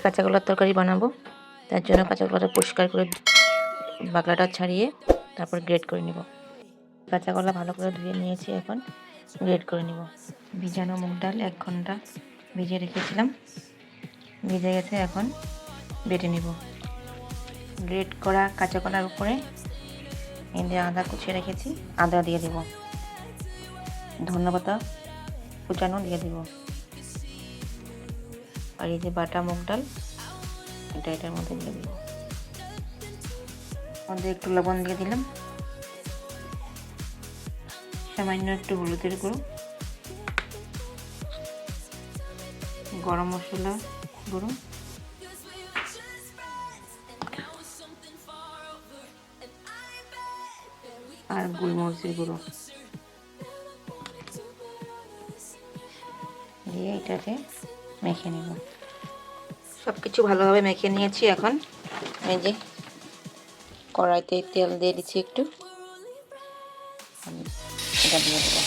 কাঁচা কলার তরকারি বানাবো, তার জন্য কাঁচা কলাটা পরিষ্কার করে বাকলাটা ছাড়িয়ে তারপর গ্রেট করে নিব। কাঁচা কলা ভালো করে ধুয়ে নিয়েছি, এখন গ্রেট করে নিব। ভিজানো মুগ ডাল 1 ঘন্টা ভিজিয়ে রেখেছিলাম, ভিজে গেছে, এখন বেটে নিব। গ্রেট করা কাঁচা কলার উপরে এই যে আদা কুচিয়ে রেখেছি, আদা দিয়ে দেব, ধনেপাতা কুচানো দিয়ে দেব, আর এই যে বাটা মুগ ডাল এটার মধ্যে দিয়ে দেব। মধ্যে একটু লবণ দিয়ে দিলাম, সামান্য একটু হলুদের গুঁড়ো, গরম মশলা গুঁড়ো, আর গোলমরিচের গুঁড়ো দিয়ে এটাকে মেখে নেব। সব কিছু ভালোভাবে মেখে নিয়েছি। এখন এই যে কড়াইতে তেল দিয়ে দিচ্ছি একটু, এটা দিয়ে দেবো।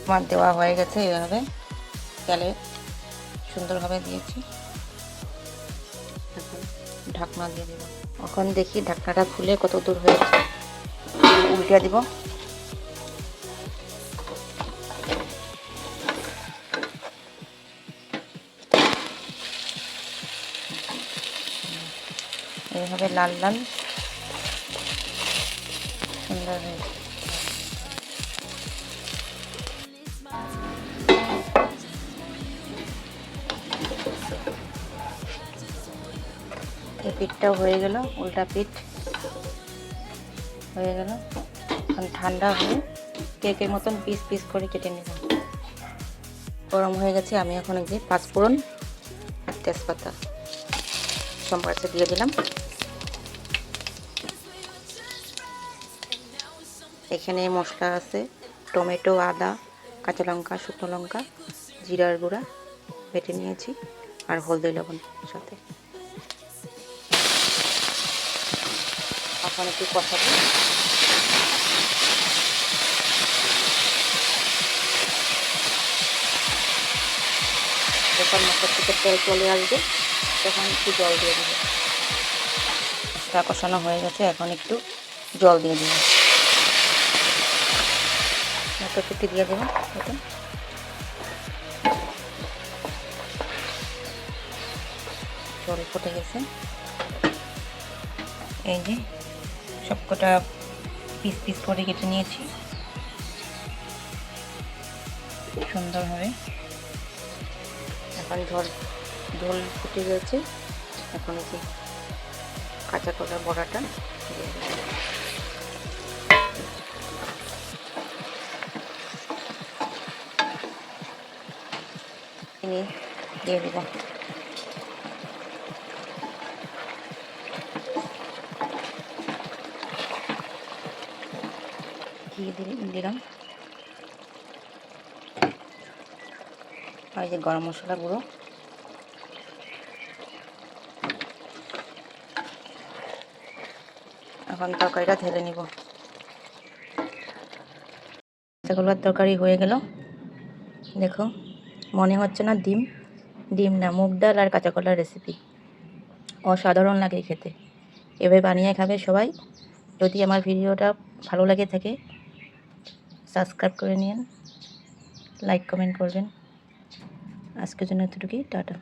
আমার দেওয়া হয়ে গেছে, এইভাবে তেলে সুন্দরভাবে দিয়েছি। এখন ঢাকনা দিয়ে দেবো। এখন দেখি ঢাকনাটা খুলে কত দূর হয়েছে, উল্টে দিব। এইভাবে লাল লাল সুন্দর হয়েছে। এই পিঠটাও হয়ে গেল, উল্টা পিঠ হয়ে গেল। এখন ঠান্ডা হয়ে কেকের মতন পিস পিস করে কেটে নেব। গরম হয়ে গেছে, আমি এখন এই যে 5 ফোড়ন আর তেজপাতা সম্পাসে দিয়ে দিলাম। এখানে মশলা আছে টমেটো, আদা, কাঁচা লঙ্কা, শুকনো লঙ্কা, জিরার গুঁড়া বেটে নিয়েছি, আর হলদি লবণ সাথে। এখন একটু কষাবো। যখন মশলা থেকে তেল চলে আসবে তখন একটু জল দিয়ে দেবো। মশলা কষানো হয়ে গেছে, এখন একটু জল দিয়ে দেবো। মটরশুঁটি দিয়ে দেবো। এখন জল ফুটে গেছে। এই যে সবকটা পিস পিস করে কেটে নিয়েছি সুন্দরভাবে। এখন ঝোল ফুটে গেছে, এখন এই যে কাঁচা কলার বড়াটা দিয়ে দেবো। চিনি দিয়ে দেবো। ঘি দিলাম, আর এই যে গরম মশলা গুঁড়ো। এখন তরকারিটা ঢেলে নিব। কাঁচা কলার তরকারি হয়ে গেল। দেখো, মনে হচ্ছে না ডিম না, মুগ ডাল আর কাঁচা কলার রেসিপি। অসাধারণ লাগে খেতে। এভাবে বানিয়ে খাবে সবাই। যদি আমার ভিডিওটা ভালো লাগে থাকে সাবস্ক্রাইব করে নিন, লাইক কমেন্ট করবেন। আজকের জন্য এতটুকুই, টাটা।